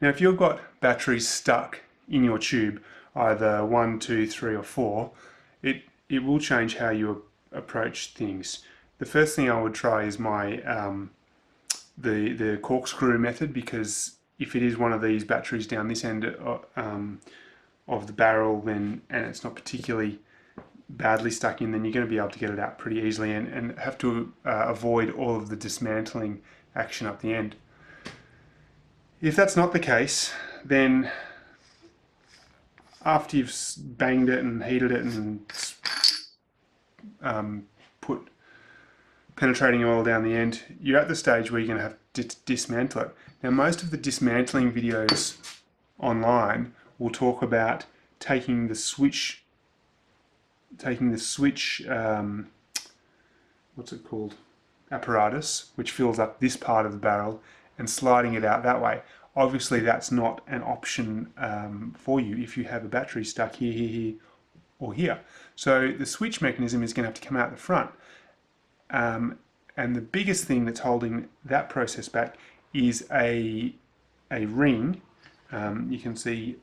Now if you've got batteries stuck in your tube, either 1, 2, 3 or 4, it will change how you approach things. The first thing I would try is my the corkscrew method, because if it is one of these batteries down this end of the barrel, then and it's not particularly badly stuck in, then you're going to be able to get it out pretty easily and have to avoid all of the dismantling action up the end. If that's not the case, then after you've banged it and heated it and put penetrating oil down the end, you're at the stage where you're going to have to dismantle it. Now most of the dismantling videos online will talk about taking the switch what's it called, apparatus, which fills up this part of the barrel, and sliding it out that way. Obviously that's not an option for you if you have a battery stuck here, here, here or here. So the switch mechanism is going to have to come out the front. And the biggest thing that's holding that process back is a ring. You can see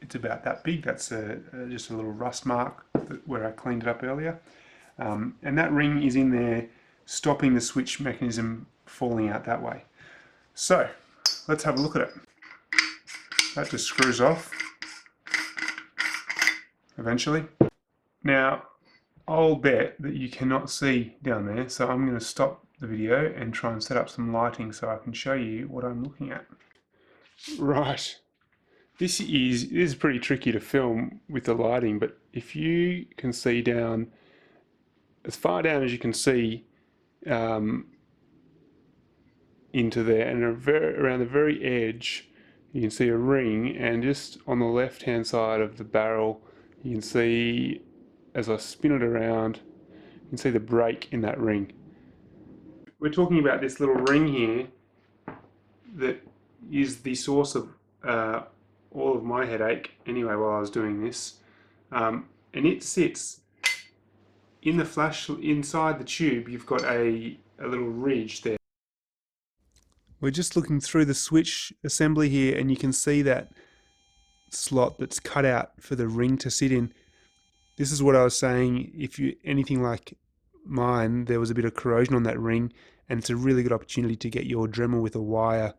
it's about that big. That's just a little rust mark where I cleaned it up earlier. And that ring is in there stopping the switch mechanism falling out that way. So let's have a look at it. That just screws off eventually. Now I'll bet that you cannot see down there, so I'm going to stop the video and try and set up some lighting so I can show you what I'm looking at. Right, this is pretty tricky to film with the lighting, but if you can see down, as far down as you can see into there, and around the very edge you can see a ring, and just on the left hand side of the barrel you can see, as I spin it around, you can see the break in that ring. We're talking about this little ring here that is the source of all of my headache anyway while I was doing this, and it sits in the flash inside the tube. You've got a little ridge there. We're just looking through the switch assembly here, and you can see that slot that's cut out for the ring to sit in. This is what I was saying, if you anything like mine, there was a bit of corrosion on that ring, and it's a really good opportunity to get your Dremel with a wire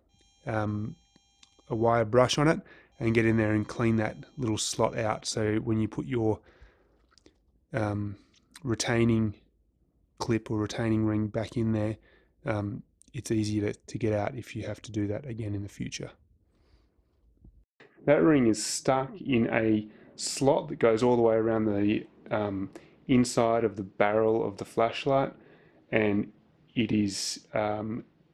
brush on it and get in there and clean that little slot out, so when you put your retaining clip or retaining ring back in there, it's easy to get out if you have to do that again in the future. That ring is stuck in a slot that goes all the way around the inside of the barrel of the flashlight, and it is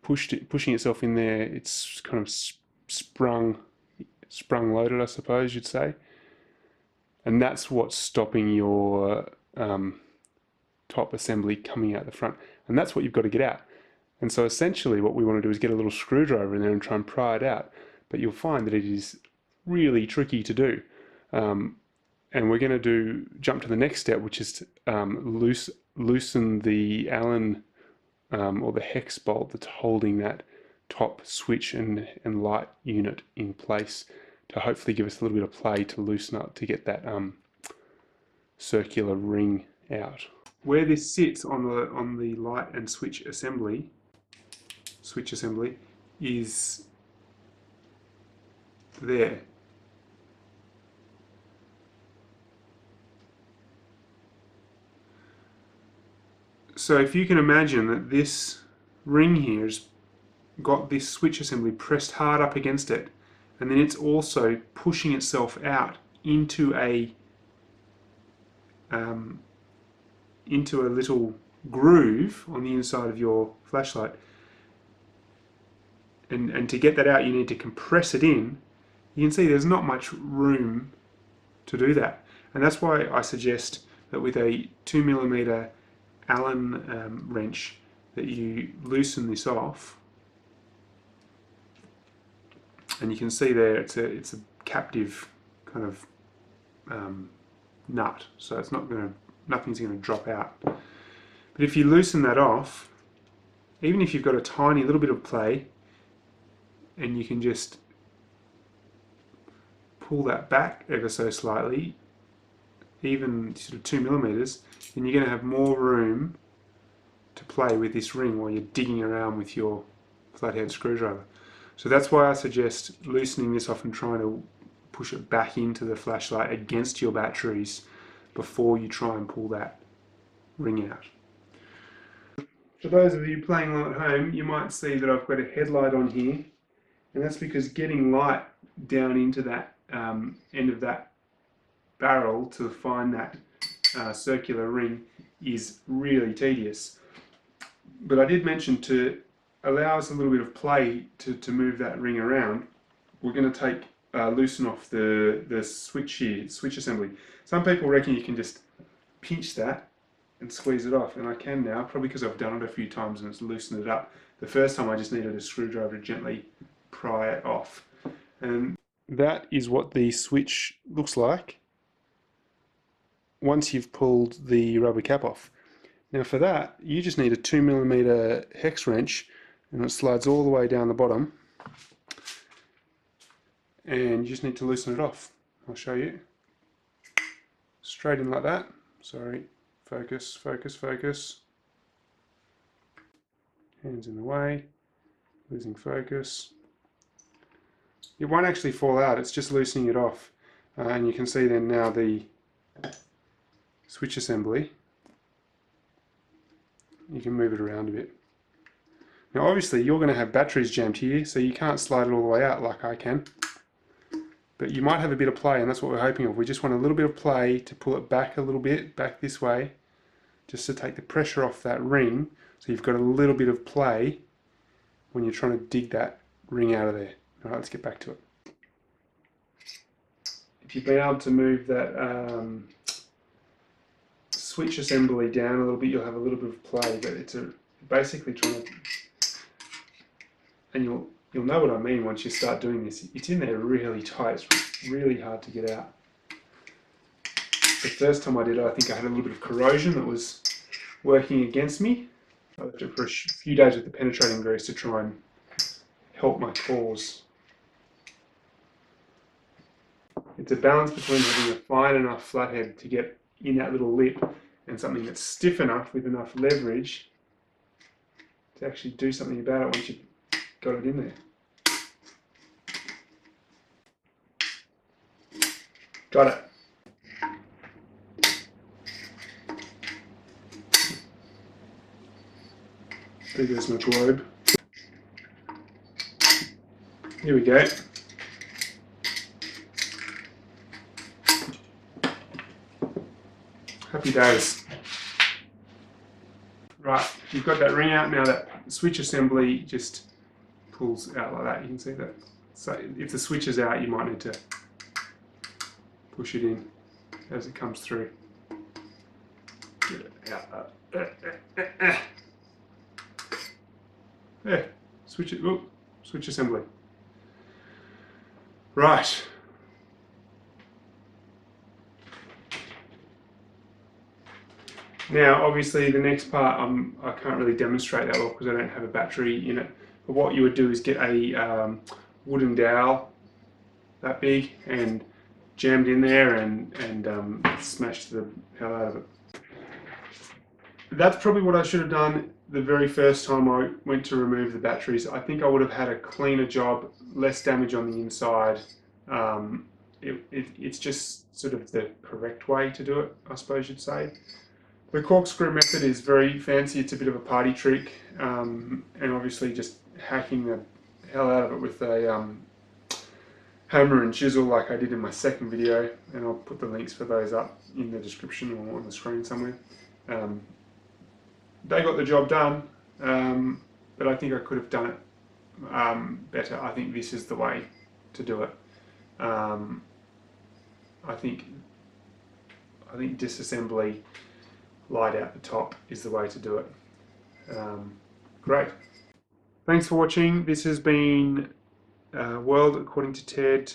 pushing itself in there. It's kind of sprung loaded, I suppose you'd say, and that's what's stopping your top assembly coming out the front, and that's what you've got to get out. And so essentially what we want to do is get a little screwdriver in there and try and pry it out, but you'll find that it is really tricky to do. And we're going to jump to the next step, which is to loosen the Allen or the hex bolt that's holding that top switch and light unit in place, to hopefully give us a little bit of play to loosen up to get that circular ring out. Where this sits on the light and switch assembly is there. So if you can imagine that this ring here has got this switch assembly pressed hard up against it, and then it's also pushing itself out into a little groove on the inside of your flashlight, and to get that out you need to compress it in. You can see there's not much room to do that, and that's why I suggest that with a 2mm Allen wrench that you loosen this off, and you can see there it's a captive kind of nut, so it's nothing's going to drop out. But if you loosen that off, even if you've got a tiny little bit of play, and you can just pull that back ever so slightly, even sort of 2mm, then you're going to have more room to play with this ring while you're digging around with your flathead screwdriver. So that's why I suggest loosening this off and trying to push it back into the flashlight against your batteries before you try and pull that ring out. For those of you playing along at home, you might see that I've got a headlight on here, and that's because getting light down into that end of that barrel to find that circular ring is really tedious. But I did mention to allow us a little bit of play to move that ring around, we're going to loosen off the switch here, switch assembly. Some people reckon you can just pinch that and squeeze it off, and I can now, probably because I've done it a few times and it's loosened it up. The first time I just needed a screwdriver to gently pry it off. And that is what the switch looks like once you've pulled the rubber cap off. Now for that, you just need a 2mm hex wrench, and it slides all the way down the bottom, and you just need to loosen it off. I'll show you. Straight in like that. Sorry, focus, focus, focus. Hands in the way, losing focus. It won't actually fall out, it's just loosening it off. And you can see then now the switch assembly. You can move it around a bit. Now obviously you're going to have batteries jammed here, so you can't slide it all the way out like I can. But you might have a bit of play, and that's what we're hoping of. We just want a little bit of play to pull it back a little bit, back this way, just to take the pressure off that ring, so you've got a little bit of play when you're trying to dig that ring out of there. Alright, let's get back to it. If you've been able to move that switch assembly down a little bit, you'll have a little bit of play, but it's basically trying to, and you'll know what I mean once you start doing this. It's in there really tight, it's really hard to get out. The first time I did it, I think I had a little bit of corrosion that was working against me. I left it for a few days with the penetrating grease to try and help my cause. It's a balance between having a fine enough flathead to get in that little lip and something that's stiff enough with enough leverage to actually do something about it once you've got it in there. Got it. There goes my globe. Here we go. Happy days. Right, you've got that ring out now. That switch assembly just pulls out like that. You can see that. So if the switch is out, you might need to push it in as it comes through. Get it out. There, switch it. Look, switch assembly. Right. Now, obviously, the next part I can't really demonstrate that well because I don't have a battery in it. But what you would do is get a wooden dowel that big and jammed in there and smashed the hell out of it. That's probably what I should have done the very first time I went to remove the batteries. I think I would have had a cleaner job, less damage on the inside. It's just sort of the correct way to do it, I suppose you'd say. The corkscrew method is very fancy. It's a bit of a party trick, and obviously just hacking the hell out of it with a hammer and chisel like I did in my second video, and I'll put the links for those up in the description or on the screen somewhere. They got the job done, but I think I could have done it better. I think this is the way to do it. I think disassembly, light out the top is the way to do it. Great. Thanks for watching. This has been World According to Ted,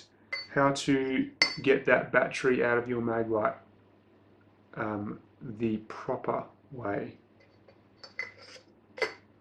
how to get that battery out of your Maglite the proper way.